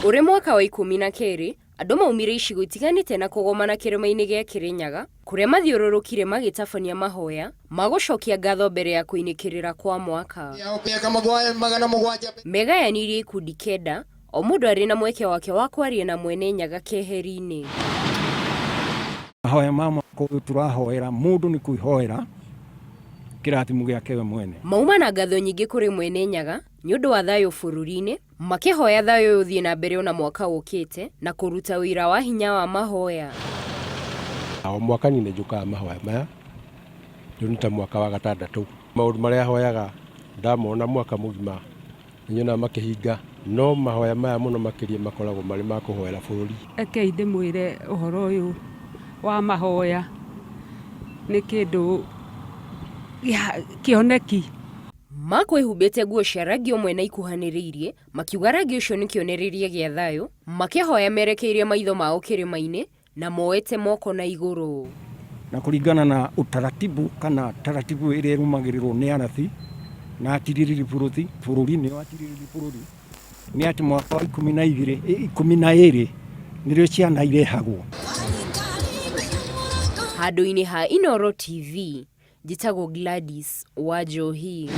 Uri mwaka wa 12 andu maumire icigo itiganite na kugomana kirima-ini gia Kirinyaga kuria mathiururukire magitabania mahoya magucokia ngatho mbere ya kuinikirira kwa mwaka. Megayanirie ikundi kenda, o mundu ari na mweke wake wa kwaria na mwene Nyaga keheri-ini. Mahoya mama ko turahoera mundu ni kuihoera kirathimo giake we mwene. Mauma na ngatho nyingi kuri mwene Nyaga niundu wa thayu bururi-ini, makihoya thayu uthie na mbere ona mwaka ukite na kuruta wira wa hinya wa mahoya. O mwaka ni njukaga mahoya maya nita mwaka wa gatandatu. Maundu maria hoyaga ndamona mwaka mugima nyona makihinga, no mahoya maya muno makiria makoragwo mari ma kuhoera bururi. Eke ndimwire uhoro uyu wa mahoya ni kindu ya kioneki. Makwihubite nguo cia rangi umwe na ikuhaniriirie, makiuga rangi ucio ni kionereria gia thayu, makihoya merekeirie maitho mao kirima-ini na moete moko na iguru. Na kuringana na utaratibu kana taratibu iria rumagirirwo ni arathi na atiriri bururi ni atiriri bururi ni ati mwaka wa 12 nirio ciana irehagwo. Handu-ini ha Inooro TV, njitagwo Gladys wa Njohi.